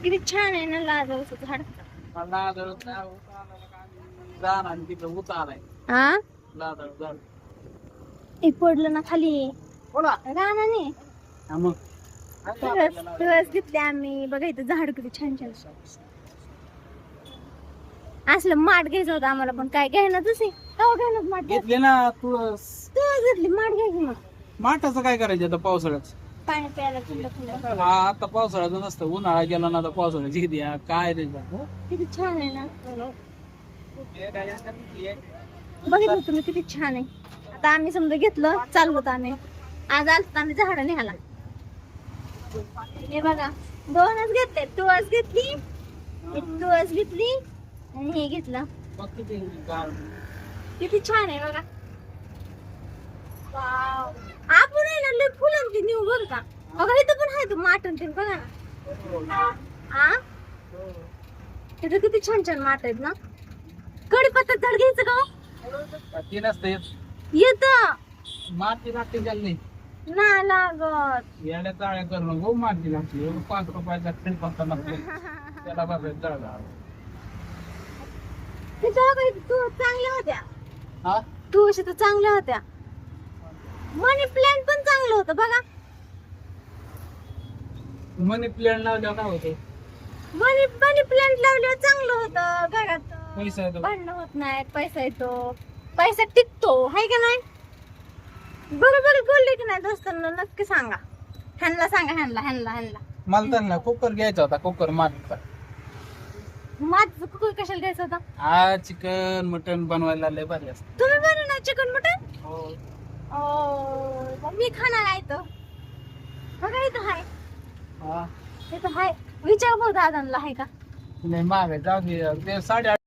किती छान आहे ना लाजळूचं झाड. हा हे पडलं ना खाली रानाने. तुळस घेतली आम्ही बघा इथं झाड किती छान छान. असलं माठ घ्यायचं होतं आम्हाला पण काय घ्यायला तसे घेणार माठ घेतले ना तुळस. तुळस घेतली माठ घ्यायची मग माठाचं काय करायचं आता पावसाळ्यात? पाणी प्यायला थंड थंड. हा आता पावसाळ्याचं नसतं, उन्हाळा गेला ना आता पावसाळ्याची किती काय त्याच्या. किती छान आहे ना बघितलं तुम्ही किती छान आहे. आता आम्ही समजा घेतलं चाललो होतो आम्ही आज आलतो आम्ही झाड न्यायला. हे बघा दोनच घेतले तुळस घेतली एक तुळस घेतली आणि हे घेतलं. किती छान आहे बघा. वाव आपण आहे ना लय फुलांची नेऊ बरं का. बघा इथं पण आहे तो माटण ते बघा ना. हा तिथं किती छान छान माठ आहेत ना. कडीपत्ता झाड घ्यायचं का हो? ते नसतं येत माती लागते त्याला नाही. नाही लागत. येड्या चाळ्या करू नको, माती लागते. 5 रुपयाचा कडीपत्ता लागतो त्याला बघायचं जळगाव. तू चांगल्या होत्या. हा तुळशी तर चांगल्या होत्या. मनी प्लांट पण चांगलं होतं बघा. मनी प्लॅन लावल्यावर काय होते? मनी प्लांट लावल्यावर चांगलं होतं. घरात पैसा येतो. भांडणं होत नाहीत. पैसा येतो. पैसा टिकतो हाय का नाही. बरोबर बोलले की नाही दोस्तांना नक्की सांगा. ह्यांना सांगा ह्यांना मला त्यांना कुकर घ्यायचा होता, कुकर मातीचा. माझं कुकर कशाला द्यायचं होता. हा चिकन मटन बनवायला लय भारी असतं. तुम्ही बनवणार चिकन मटन. हो मी खाणार आहे तो. बघा इथं हाय हा इथं हाय. विचार बघ दादांना आहे का. नाही मागे जाऊ दे, ते 8.5